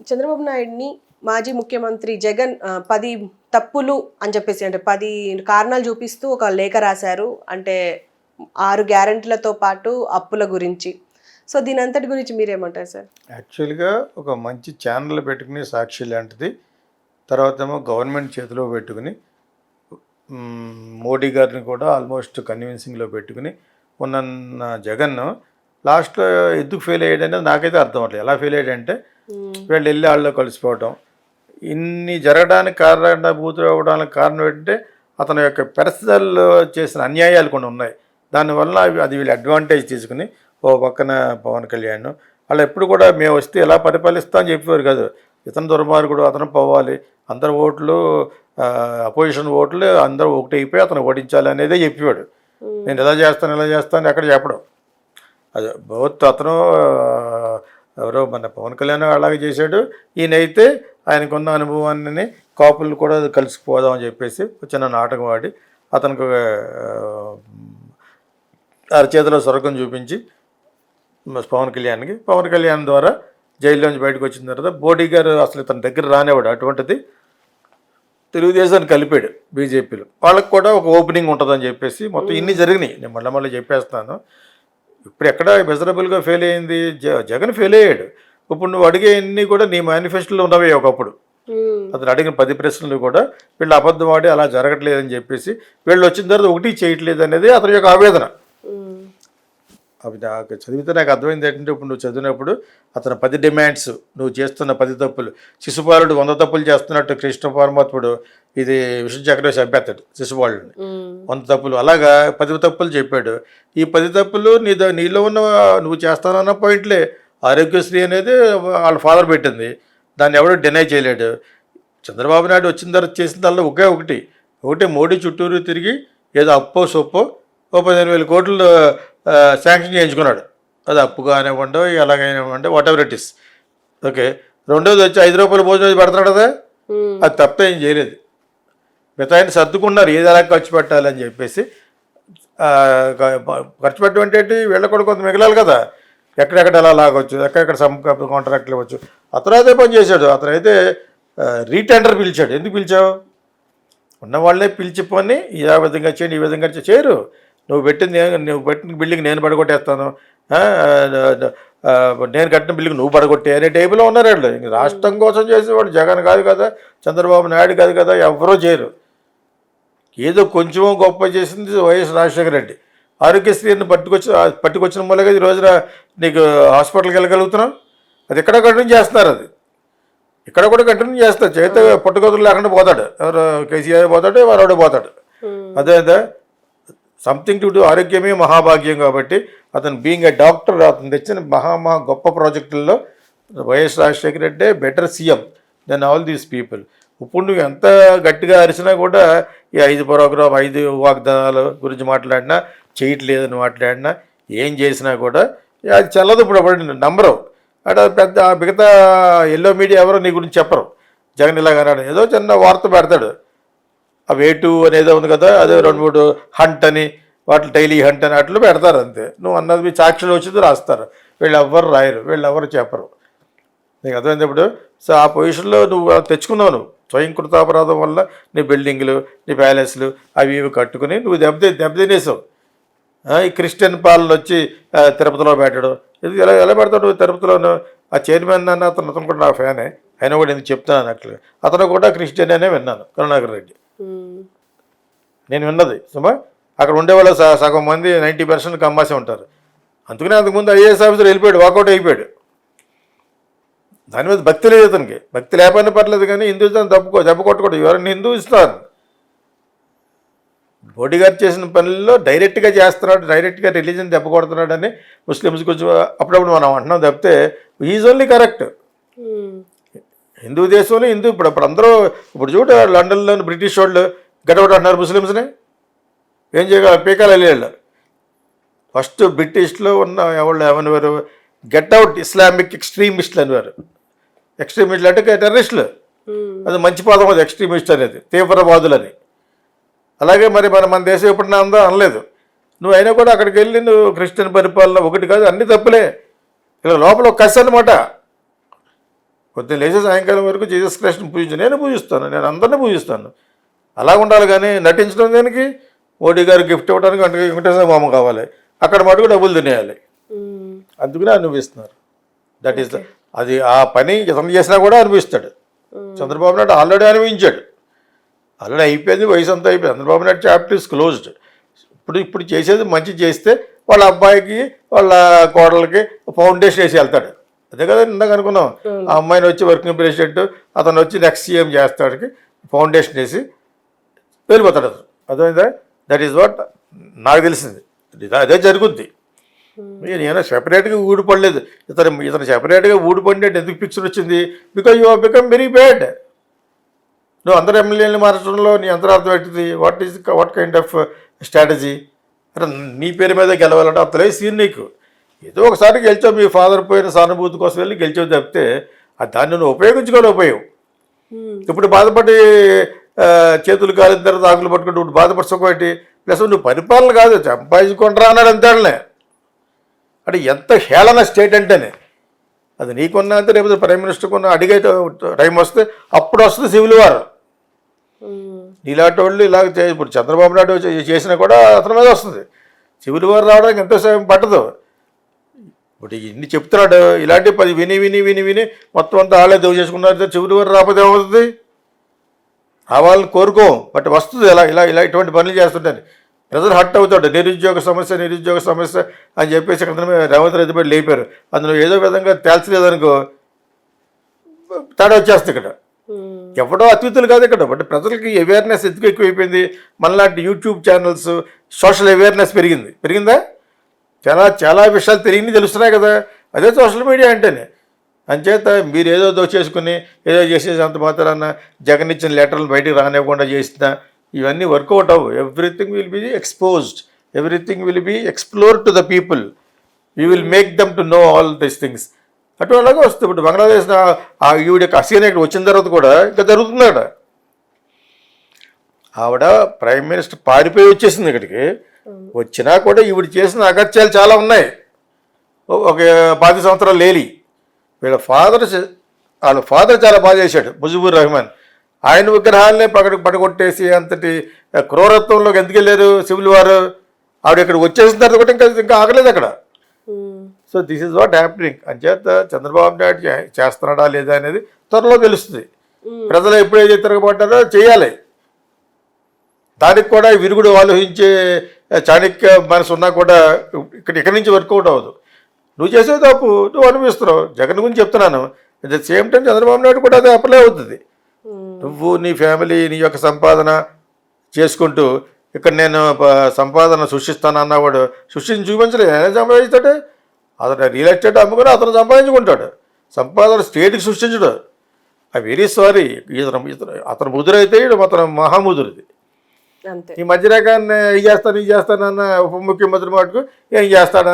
చంద్రబాబు నాయుడిని మాజీ ముఖ్యమంత్రి జగన్ 10 తప్పులు అని చెప్పేసి అంటే 10 కారణాలు చూపిస్తూ ఒక లేఖ రాశారు. అంటే 6 గ్యారెంటీలతో పాటు అప్పుల గురించి. సో దీని అంతటి గురించి మీరేమంటారు సార్? యాక్చువల్గా ఒక మంచి ఛానల్ పెట్టుకుని సాక్షి లాంటిది, తర్వాత ఏమో గవర్నమెంట్ చేతిలో పెట్టుకుని మోడీ గారిని కూడా ఆల్మోస్ట్ కన్విన్సింగ్లో పెట్టుకుని ఉన్న జగన్ లాస్ట్లో ఎందుకు ఫెయిల్ అయ్యాడు అనేది నాకైతే అర్థం అవ్వట్లేదు. ఎలా ఫెయిల్ అయ్యాడంటే వీళ్ళు వెళ్ళి వాళ్ళలో కలిసిపోవటం, ఇన్ని జరగడానికి కారణభూతులు అవ్వడానికి కారణం ఏంటంటే అతని యొక్క పర్సనల్ చేసిన అన్యాయాలు కొన్ని ఉన్నాయి. దానివల్ల అది వీళ్ళు అడ్వాంటేజ్ తీసుకుని ఓ పక్కన పవన్ కళ్యాణ్ వాళ్ళు ఎప్పుడు కూడా మేము వస్తే ఎలా పరిపాలిస్తా అని చెప్పేవారు కాదు. ఇతను దుర్మార్గుడు, అతను పోవాలి, అందరు ఓట్లు అపోజిషన్ ఓట్లు అందరూ ఒకటి అయిపోయి అతను ఓడించాలి అనేదే చెప్పేవాడు. నేను ఎలా చేస్తాను ఎక్కడ చెప్పడం. అది బోత్ అతను ఎవరో మన పవన్ కళ్యాణ్ అలాగే చేశాడు. ఈయనైతే ఆయనకున్న అనుభవాన్ని కాపులు కూడా కలిసిపోదాం అని చెప్పేసి చిన్న నాటకం ఆడి అతనికి అరచేతిలో స్వర్గం చూపించి పవన్ కళ్యాణ్ ద్వారా జైల్లోంచి బయటకు వచ్చిన తర్వాత మోడీ గారు అసలు ఇతని దగ్గర రానివాడు. అటువంటిది తెలుగుదేశాన్ని కలిపాడు బీజేపీలో. వాళ్ళకి కూడా ఒక ఓపెనింగ్ ఉంటుందని చెప్పేసి మొత్తం ఇన్ని జరిగినాయి. నేను మళ్ళీ చెప్పేస్తాను. ఇప్పుడు ఎక్కడ మెజరబుల్గా ఫెయిల్ అయింది జగన్ ఫెయిల్ అయ్యాడు. ఇప్పుడు నువ్వు అడిగే అన్నీ కూడా నీ మేనిఫెస్టోలో ఉన్నవే. ఒకప్పుడు అతను అడిగిన 10 ప్రశ్నలు కూడా వీళ్ళు అబద్ధం ఆడి అలా జరగట్లేదని చెప్పేసి వీళ్ళు వచ్చిన తర్వాత ఒకటి చేయట్లేదు అనేది అతని యొక్క ఆవేదన. అవి నాకు చదివితే నాకు అర్థమైంది ఏంటంటే ఇప్పుడు నువ్వు చదివినప్పుడు అతను 10 డిమాండ్స్, నువ్వు చేస్తున్న 10 తప్పులు, శిశుపాలుడు 100 తప్పులు చేస్తున్నట్టు కృష్ణ పరమాత్ముడు ఇది విష్ణు చక్రవర్తి చంపేస్తాడు శిశుపాలుడిని 100 తప్పులు, అలాగా 10 తప్పులు చెప్పాడు. ఈ 10 తప్పులు నీలో ఉన్న నువ్వు చేస్తానన్న పాయింట్లే. ఆరోగ్యశ్రీ అనేది వాళ్ళ ఫాదర్ పెట్టింది, దాన్ని ఎవడో డినై చేయలేడు. చంద్రబాబు నాయుడు వచ్చిన తర్వాత చేసిన దానిలో ఒకటి మోడీ చుట్టూరు తిరిగి ఏదో అప్పో సొప్పో 15,000 కోట్లు శాంక్షన్ చేయించుకున్నాడు. అది అప్పు కానివ్వండి ఎలాగైనావ్వండి whatever it is. Okay, రెండోది వచ్చి 5 రూపాయలు భోజనం పెడతాడు కదా, అది తప్ప ఏం చేయలేదు. మిగతా ఆయన సర్దుకున్నారు ఏది ఎలా ఖర్చు పెట్టాలని చెప్పేసి. ఖర్చు పెట్టడం అంటే వీళ్ళ కూడా కొంత మిగలాలి కదా, ఎక్కడెక్కడ ఎలా లాగొచ్చు, ఎక్కడెక్కడ సమ్ కాంట్రాక్ట్లు ఇవ్వచ్చు. అతను అదే పని చేశాడు. అతనైతే రీటెండర్ పిలిచాడు. ఎందుకు పిలిచావు? ఉన్నవాళ్ళే పిలిచిపోని ఈ విధంగా చేయండి, ఈ విధంగా చేయరు. నువ్వు పెట్టిన బిల్డింగ్ నేను పడగొట్టేస్తాను, నేను కట్టిన బిల్డింగ్ నువ్వు పడగొట్టే అనే టైపులో ఉన్నారు వాళ్ళు. ఇంక రాష్ట్రం కోసం చేసేవాడు జగన్ కాదు కదా, చంద్రబాబు నాయుడు కాదు కదా, ఎవరో చేయరు. ఏదో కొంచెమో గొప్ప చేసింది వైఎస్ రాజశేఖర రెడ్డి. ఆరోగ్యశ్రీని పట్టుకొచ్చిన మూలంగా ఈ రోజున నీకు హాస్పిటల్కి వెళ్ళగలుగుతున్నావు. అది ఎక్కడ కంటిన్యూ చేస్తున్నారు, అది ఇక్కడ కూడా కంటిన్యూ చేస్తారు. చేత పుట్టగతులు లేకుండా పోతాడు. ఎవరు కేసీఆర్ పోతాడు, వాడు పోతాడు. అదే సంథింగ్ టు డూ. ఆరోగ్యమే మహాభాగ్యం కాబట్టి అతను బీయింగ్ ఏ డాక్టర్ అతను తెచ్చిన మహా గొప్ప ప్రాజెక్టుల్లో YS Rajasekhara Reddy better CM than all these people. ఇప్పుడు నువ్వు ఎంత గట్టిగా అరిచినా కూడా ఈ 5 ప్రోగ్రామ్ 5 వాగ్దానాల గురించి మాట్లాడినా, చేయట్లేదని మాట్లాడినా, ఏం చేసినా కూడా అది చల్లదు. ఇప్పుడు నంబరు అటు పెద్ద మిగతా ఎల్లో మీడియా ఎవరో నీ గురించి చెప్పరు. జగన్ ఇలాగన్నాడు ఏదో చిన్న వార్త పెడతాడు. ఆ వేటు అనేదో ఉంది కదా, అదే 2-3 హంట్ అని వాటి డైలీ హంట్ అని అట్లు పెడతారు అంతే. నువ్వు అన్నది మీ సాక్షులు వచ్చింది రాస్తారు. వీళ్ళు ఎవ్వరు రాయరు, వీళ్ళు ఎవరు చెప్పరు. నీకు అర్థమైంది ఇప్పుడు. సో ఆ పొజిషన్లో నువ్వు తెచ్చుకున్నావు. నువ్వు స్వయం కృతాపరాధం వల్ల నీ బిల్డింగ్లు, నీ ప్యాలెస్లు అవి ఇవి కట్టుకుని నువ్వు దెబ్బతినేసావు. ఈ క్రిస్టియన్ పాలన వచ్చి తిరుపతిలో పెట్టడం ఇది ఎలా పెడతావు నువ్వు తిరుపతిలోను? ఆ చైర్మన్ అన్న అతను కూడా నా ఫ్యానే, అయినా కూడా ఎందుకు చెప్తున్నాను అట్లా. అతను కూడా క్రిస్టియన్ అనే విన్నాను, కరుణాకర్ రెడ్డి. నేను విన్నది సుమా. అక్కడ ఉండేవాళ్ళు సగం మంది 90% కమ్మాసి ఉంటారు. అందుకనే అంతకుముందు ఐఏఎస్ ఆఫీసర్ వెళ్ళిపోయాడు, వాకౌట్ అయిపోయాడు. దాని మీద భక్తి లేదు అతనికి. భక్తి లేకపోయినా పర్లేదు కానీ హిందూయిజం దెబ్బ కొట్టకూడదు. ఎవరైనా హిందూ ఇస్తారు. మోడీ గారు చేసిన పనుల్లో డైరెక్ట్గా చేస్తున్నాడు, డైరెక్ట్గా రిలీజన్ దెబ్బ కొడుతున్నాడని ముస్లిమ్స్ కొంచెం అప్పుడప్పుడు మనం అంటున్నాం తప్పితే ఈజ్ ఓన్లీ కరెక్ట్. హిందూ దేశంలో ఇప్పుడు అందరూ ఇప్పుడు చూడ లండన్లోని బ్రిటిష్ వాళ్ళు గడవడం అంటున్నారు ముస్లిమ్స్ని. ఏం చేయగలరు? పీకాలు వెళ్ళేళ్ళు. ఫస్ట్ బ్రిటిష్లో ఉన్న ఎవరు గెట్ అవుట్ ఇస్లామిక్ ఎక్స్ట్రీమిస్టులు అనేవారు. ఎక్స్ట్రీమిస్టులు అంటే టెర్రరిస్టులు. అది మంచి పదం, అది ఎక్స్ట్రీమిస్ట్ అనేది తీవ్రవాదులని. అలాగే మరి మన దేశం ఎప్పుడన్నా అందో అనలేదు. నువ్వు అయినా కూడా అక్కడికి వెళ్ళి నువ్వు క్రిస్టియన్ పరిపాలన ఒకటి కాదు అన్ని తప్పులే. ఇలా లోపల ఒక కసి అనమాట. పొద్దున్న లేచి సాయంకాలం వరకు జీసస్ క్రైస్ట్ని పూజించు, నేను పూజిస్తాను, నేను అందరినీ పూజిస్తాను. అలా ఉండాలి. కానీ నటించడం దానికి మోడీ గారు గిఫ్ట్ ఇవ్వడానికి వెంకటేశ్వర బొమ్మ కావాలి, అక్కడ మటుకు డబ్బులు తినేయాలి. అందుకనే అనిపిస్తున్నారు. దట్ ఈస్ అది ఆ పని ఇతను చేసినా కూడా అనిపిస్తాడు. చంద్రబాబు నాయుడు ఆల్రెడీ అనిపించాడు, ఆల్రెడీ అయిపోయింది, వయసు అంతా అయిపోయింది. Chandrababu Naidu chapter is closed. ఇప్పుడు చేసేది మంచి చేస్తే వాళ్ళ అబ్బాయికి వాళ్ళ కోడలకి ఫౌండేషన్ వేసి వెళ్తాడు. అదే కదా ఇందాక అనుకున్నాం. ఆ అమ్మాయిని వచ్చి వర్కింగ్ ప్రెసిడెంట్, అతను వచ్చి నెక్స్ట్ సీఎం చేస్తాడికి ఫౌండేషన్ వేసి వెళ్ళిపోతాడు. అర్థమైందా? దట్ ఈస్ వాట్ నాకు తెలిసింది. అదే జరుగుద్ది. నేను సెపరేట్గా ఊడిపడలేదు. ఇతను సెపరేట్గా ఊడిపడినట్టు ఎందుకు పిక్చర్ వచ్చింది? Because you have become very bad. నువ్వు అందరు ఎమ్మెల్యేని మార్చడంలో నీ అంతరార్థం ఏంటిది? What kind of strategy? అంటే నీ పేరు మీద గెలవాలంటే అంతలేదు సీన్ నీకు. ఏదో ఒకసారి గెలిచావు, మీ ఫాదర్ పోయిన సానుభూతి కోసం వెళ్ళి గెలిచావు తప్పితే దాన్ని నువ్వు ఉపయోగించుకోలేకపోయావు. ఇప్పుడు బాధపడి చేతులు కాలిన తర్వాత ఆకులు పట్టుకుంటూ ఇప్పుడు బాధపరచుకోటి. ప్లస్ నువ్వు పరిపాలన కాదు, సంపాదించుకుంటారా అన్నాడు అంతేనే. అంటే ఎంత హేళన స్టేట్ అంటేనే. అది నీకున్నా అంతే, లేకపోతే ప్రైమ్ మినిస్టర్ కొన్న అడిగే టైం వస్తే అప్పుడు వస్తుంది సివిల్ వార్. ఇలాంటి వాళ్ళు ఇలాగ ఇప్పుడు చంద్రబాబు నాయుడు చేసినా కూడా అతని మీద వస్తుంది. సివిల్ వార్ రావడానికి ఎంతో సమయం పట్టదు. ఇప్పుడు ఇన్ని చెప్తున్నాడు, ఇలాంటి 10 విని విని విని విని మొత్తం అంతా ఆలే దెవ్వ చేసుకున్నారు. సివిల్ వార్ రాకపోతే ఏమవుతుంది? రావాలని కోరుకోం, బట్ వస్తుంది. ఇలా ఇలా ఇలా ఇటువంటి పనులు చేస్తుంటాను. ప్రజలు హట్ అవుతాడు. నిరుద్యోగ సమస్య అని చెప్పేసి ఇక్కడ రేవంత్ రెడ్డి పడి లేపారు. అందులో ఏదో విధంగా తేల్చలేదనుకో తేడా వచ్చేస్తుంది. ఇక్కడ ఎవడో అతిథులు కాదు ఇక్కడ. బట్ ప్రజలకి అవేర్నెస్ ఎందుకు ఎక్కువైపోయింది? మనలాంటి యూట్యూబ్ ఛానల్స్, సోషల్ అవేర్నెస్ పెరిగిందా? చాలా చాలా విషయాలు తెలుస్తున్నాయి కదా. అదే సోషల్ మీడియా అంటేనే. అంచేత మీరు ఏదో దోచేసుకుని ఏదో చేసేసి మాత్రాన జగన్ ఇచ్చిన లెటర్లు బయటికి రానివ్వకుండా చేసిన ఇవన్నీ వర్కౌట్ అవ్వు. Everything will be exposed, everything will be explore to the people. You will make them to know all these things. అటు అలాగే వస్తుంది. ఇప్పుడు బంగ్లాదేశ్ ఈవిడ హసీనా ఇక్కడ వచ్చిన తర్వాత కూడా ఇంకా జరుగుతుంది. అక్కడ ఆవిడ ప్రైమ్ మినిస్టర్ పారిపోయి వచ్చేసింది ఇక్కడికి. వచ్చినా కూడా ఈవిడ చేసిన అగత్యాలు చాలా ఉన్నాయి. ఒక 10 సంవత్సరాలు లేలి వాళ్ళ ఫాదర్ చాలా బాగా చేశాడు, ముజిబుర్ రెహమాన్. ఆయన విగ్రహాలనే పడగొట్టేసి అంతటి క్రూరత్వంలోకి ఎందుకు వెళ్ళారు సివిల్ వారు? ఆవిడ ఇక్కడ వచ్చేసిన తర్వాత కూడా ఇంకా ఆగలేదు అక్కడ. So this is what happening. అంచేత చంద్రబాబు నాయుడు చేస్తున్నాడా లేదా అనేది త్వరలో తెలుస్తుంది. ప్రజలు ఎప్పుడైతే తిరగబడ్డారో చేయాలి. దానికి కూడా విరుగుడు ఆలోచించే చాణక్య మనసు ఉన్నా కూడా ఇక్కడి నుంచి వర్కౌట్ అవ్వదు. నువ్వు చేసే తప్పు నువ్వు అనిపిస్తున్నావు. జగన్ గురించి చెప్తున్నాను. At the same time Chandrababu Naidu కూడా అది అప్లై అవుతుంది. నువ్వు నీ ఫ్యామిలీ నీ యొక్క సంపాదన చేసుకుంటూ ఇక్కడ నేను సంపాదన సృష్టిస్తాను అన్నవాడు సృష్టించి చూపించలేదు. ఎలా సంపాదిస్తాడు? అతను రియల్ ఎస్టేట్ అమ్ముకొని అతను సంపాదించుకుంటాడు. సంపాదన స్టేట్కి సృష్టించడు. I very sorry. అతను ముదురైతే అతను మహాముదురుది. ఈ మధ్యరకాన్ని ఇది చేస్తాను అన్న ఉప ముఖ్యమంత్రి మటుకు ఏం చేస్తాడు